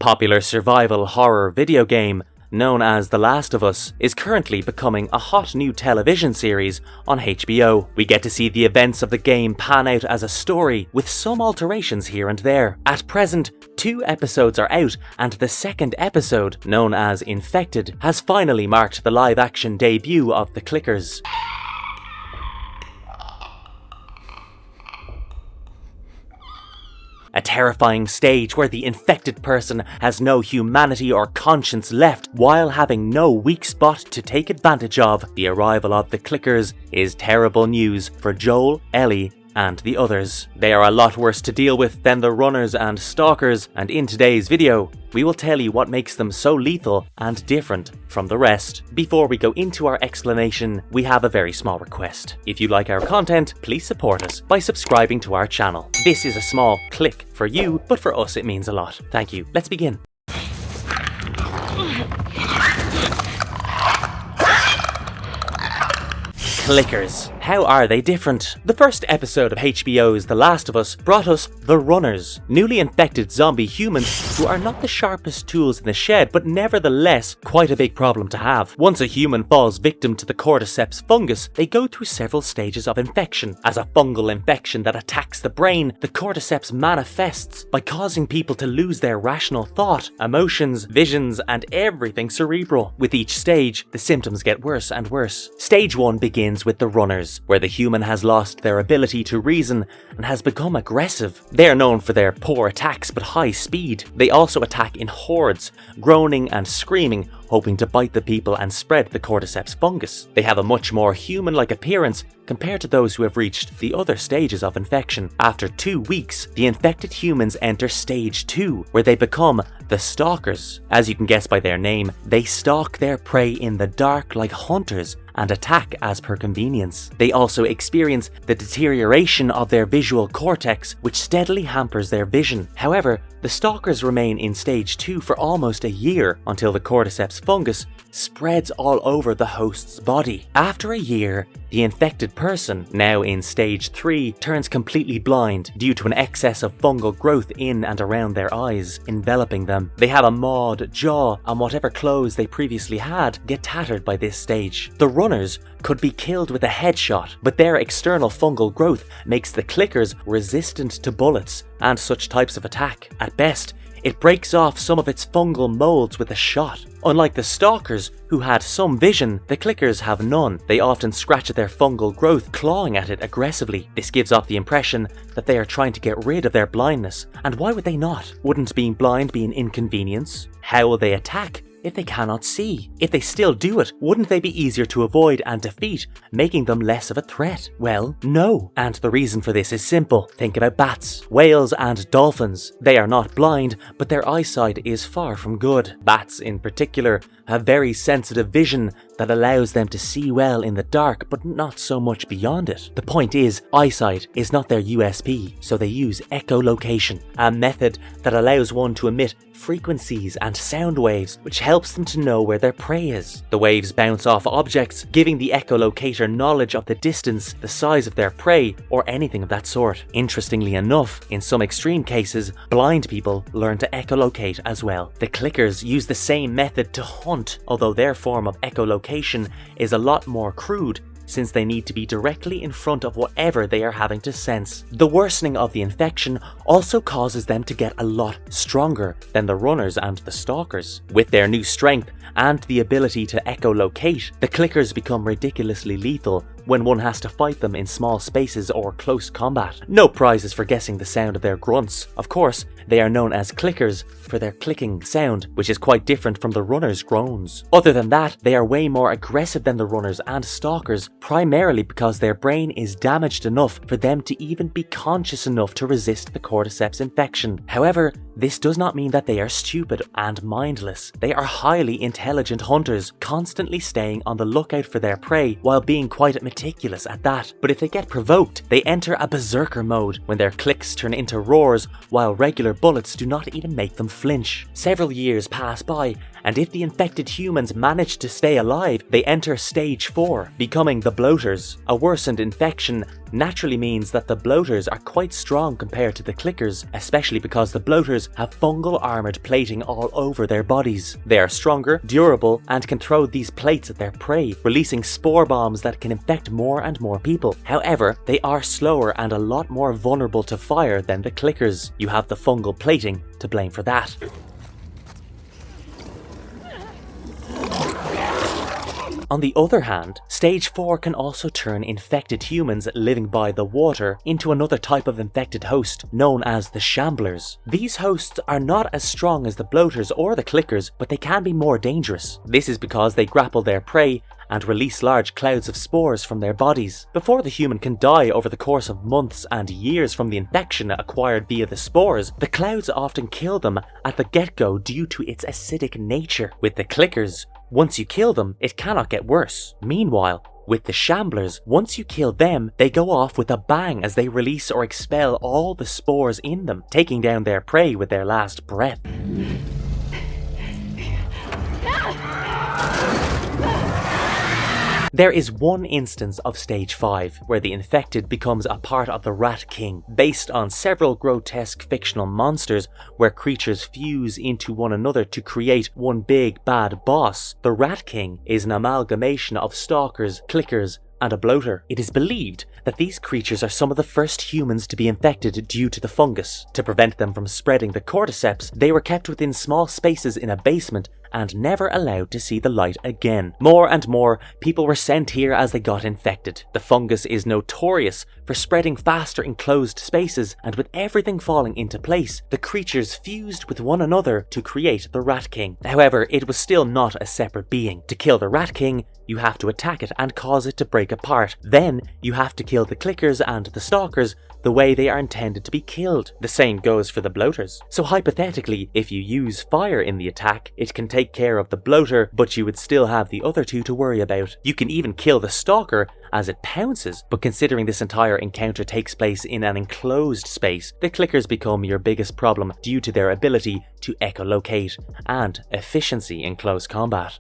popular survival horror video game known as The Last of Us is currently becoming a hot new television series on HBO. We get to see the events of the game pan out as a story with some alterations here and there. At present, 2 episodes are out, and the second episode, known as Infected, has finally marked the live-action debut of the Clickers. A terrifying stage where the infected person has no humanity or conscience left while having no weak spot to take advantage of. The arrival of the Clickers is terrible news for Joel, Ellie, and the others. They are a lot worse to deal with than the runners and stalkers, and in today's video, we will tell you what makes them so lethal and different from the rest. Before we go into our explanation, we have a very small request. If you like our content, please support us by subscribing to our channel. This is a small click for you, but for us it means a lot. Thank you. Let's begin. Clickers. How are they different? The first episode of HBO's The Last of Us brought us the Runners, newly infected zombie humans who are not the sharpest tools in the shed, but nevertheless quite a big problem to have. Once a human falls victim to the cordyceps fungus, they go through several stages of infection. As a fungal infection that attacks the brain, the cordyceps manifests by causing people to lose their rational thought, emotions, visions, and everything cerebral. With each stage, the symptoms get worse and worse. Stage 1 begins with the Runners, where the human has lost their ability to reason and has become aggressive. They are known for their poor attacks but high speed. They also attack in hordes, groaning and screaming, hoping to bite the people and spread the cordyceps fungus. They have a much more human-like appearance compared to those who have reached the other stages of infection. After 2 weeks, the infected humans enter stage 2, where they become the Stalkers. As you can guess by their name, they stalk their prey in the dark like hunters and attack as per convenience. They also experience the deterioration of their visual cortex, which steadily hampers their vision. However, the Stalkers remain in stage 2 for almost a year until the cordyceps fungus spreads all over the host's body. After a year, the infected person, now in stage 3, turns completely blind due to an excess of fungal growth in and around their eyes, enveloping them. They have a mauled jaw, and whatever clothes they previously had get tattered by this stage. The Runners could be killed with a headshot, but their external fungal growth makes the Clickers resistant to bullets and such types of attack. At best, it breaks off some of its fungal molds with a shot. Unlike the Stalkers, who had some vision, the Clickers have none. They often scratch at their fungal growth, clawing at it aggressively. This gives off the impression that they are trying to get rid of their blindness. And why would they not? Wouldn't being blind be an inconvenience? How will they attack if they cannot see? If they still do it, wouldn't they be easier to avoid and defeat, making them less of a threat? Well, no. And the reason for this is simple. Think about bats, whales, and dolphins. They are not blind, but their eyesight is far from good. Bats, in particular, have very sensitive vision that allows them to see well in the dark, but not so much beyond it. The point is, eyesight is not their USP, so they use echolocation, a method that allows one to emit frequencies and sound waves, which helps them to know where their prey is. The waves bounce off objects, giving the echolocator knowledge of the distance, the size of their prey, or anything of that sort. Interestingly enough, in some extreme cases, blind people learn to echolocate as well. The Clickers use the same method to hunt, although their form of echolocation is a lot more crude, since they need to be directly in front of whatever they are having to sense. The worsening of the infection also causes them to get a lot stronger than the Runners and the Stalkers. With their new strength and the ability to echolocate, the Clickers become ridiculously lethal when one has to fight them in small spaces or close combat. No prizes for guessing the sound of their grunts. Of course, they are known as Clickers for their clicking sound, which is quite different from the Runners' groans. Other than that, they are way more aggressive than the Runners and Stalkers, primarily because their brain is damaged enough for them to even be conscious enough to resist the cordyceps infection. However, this does not mean that they are stupid and mindless. They are highly intelligent hunters, constantly staying on the lookout for their prey while being quite meticulous at that. But if they get provoked, they enter a berserker mode when their clicks turn into roars while regular bullets do not even make them flinch. Several years pass by and if the infected humans manage to stay alive, they enter stage 4, becoming the bloaters. A worsened infection naturally means that the bloaters are quite strong compared to the clickers, especially because the bloaters have fungal armoured plating all over their bodies. They are stronger, durable, and can throw these plates at their prey, releasing spore bombs that can infect more and more people. However, they are slower and a lot more vulnerable to fire than the clickers. You have the fungal plating to blame for that. On the other hand, stage 4 can also turn infected humans living by the water into another type of infected host, known as the shamblers. These hosts are not as strong as the bloaters or the clickers, but they can be more dangerous. This is because they grapple their prey and release large clouds of spores from their bodies. Before the human can die over the course of months and years from the infection acquired via the spores, the clouds often kill them at the get-go due to its acidic nature. With the clickers, once you kill them, it cannot get worse. Meanwhile, with the shamblers, once you kill them, they go off with a bang as they release or expel all the spores in them, taking down their prey with their last breath. There is one instance of stage 5 where the infected becomes a part of the Rat King, based on several grotesque fictional monsters where creatures fuse into one another to create one big bad boss. The Rat King is an amalgamation of stalkers, clickers, and a bloater. It is believed that these creatures are some of the first humans to be infected due to the fungus. To prevent them from spreading the cordyceps, they were kept within small spaces in a basement and never allowed to see the light again. More and more people were sent here as they got infected. The fungus is notorious for spreading faster in closed spaces, and with everything falling into place, the creatures fused with one another to create the Rat King. However, it was still not a separate being. To kill the Rat King, you have to attack it and cause it to break apart. Then, you have to kill the clickers and the stalkers the way they are intended to be killed. The same goes for the bloaters. So hypothetically, if you use fire in the attack, it can take care of the bloater, but you would still have the other two to worry about. You can even kill the stalker as it pounces, but considering this entire encounter takes place in an enclosed space, the clickers become your biggest problem due to their ability to echolocate and efficiency in close combat.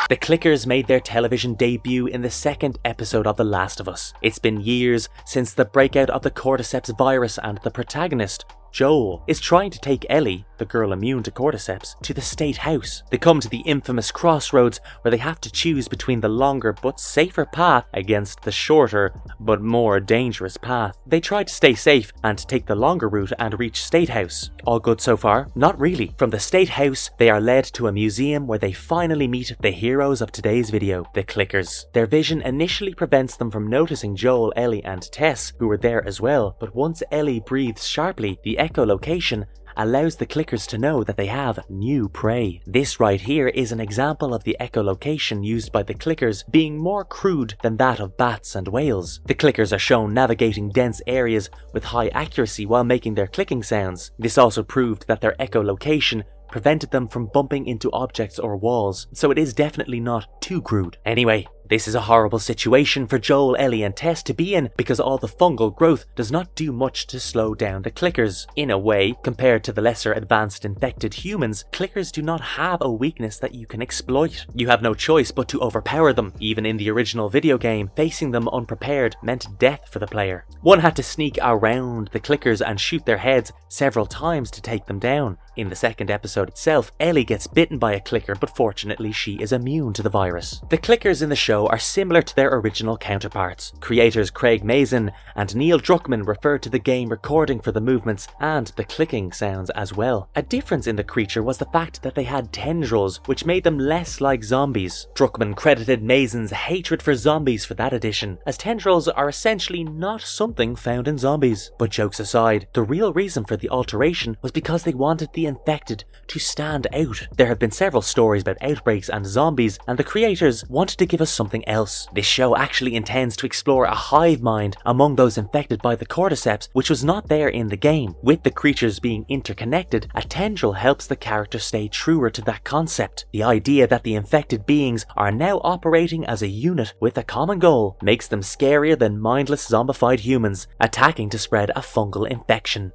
The clickers made their television debut in the second episode of The Last of Us. It's been years since the breakout of the cordyceps virus, and the protagonist, Joel, is trying to take Ellie, the girl immune to cordyceps, to the state house. They come to the infamous crossroads where they have to choose between the longer but safer path against the shorter but more dangerous path. They try to stay safe and take the longer route and reach State House. All good so far? Not really. From the State House, they are led to a museum where they finally meet the heroes of today's video, the clickers. Their vision initially prevents them from noticing Joel, Ellie, and Tess, who were there as well, but once Ellie breathes sharply, the echolocation allows the clickers to know that they have new prey. This right here is an example of the echolocation used by the clickers being more crude than that of bats and whales. The clickers are shown navigating dense areas with high accuracy while making their clicking sounds. This also proved that their echolocation prevented them from bumping into objects or walls, so it is definitely not too crude. Anyway, this is a horrible situation for Joel, Ellie, and Tess to be in because all the fungal growth does not do much to slow down the clickers. In a way, compared to the lesser advanced infected humans, clickers do not have a weakness that you can exploit. You have no choice but to overpower them. Even in the original video game, facing them unprepared meant death for the player. One had to sneak around the clickers and shoot their heads several times to take them down. In the second episode itself, Ellie gets bitten by a clicker, but fortunately she is immune to the virus. The clickers in the show are similar to their original counterparts. Creators Craig Mazin and Neil Druckmann referred to the game recording for the movements and the clicking sounds as well. A difference in the creature was the fact that they had tendrils, which made them less like zombies. Druckmann credited Mazin's hatred for zombies for that addition, as tendrils are essentially not something found in zombies. But jokes aside, the real reason for the alteration was because they wanted the infected to stand out. There have been several stories about outbreaks and zombies, and the creators wanted to give us something else. This show actually intends to explore a hive mind among those infected by the cordyceps, which was not there in the game. With the creatures being interconnected, a tendril helps the character stay truer to that concept. The idea that the infected beings are now operating as a unit with a common goal makes them scarier than mindless zombified humans attacking to spread a fungal infection.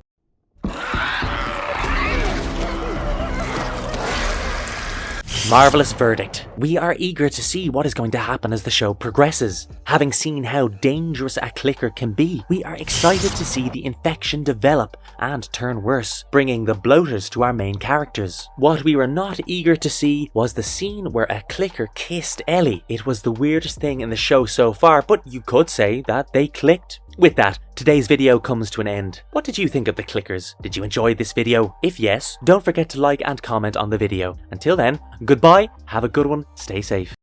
Marvelous verdict. We are eager to see what is going to happen as the show progresses. Having seen how dangerous a clicker can be, we are excited to see the infection develop and turn worse, bringing the bloaters to our main characters. What we were not eager to see was the scene where a clicker kissed Ellie. It was the weirdest thing in the show so far, but you could say that they clicked. With that, today's video comes to an end. What did you think of the clickers? Did you enjoy this video? If yes, don't forget to like and comment on the video. Until then, goodbye, have a good one, stay safe.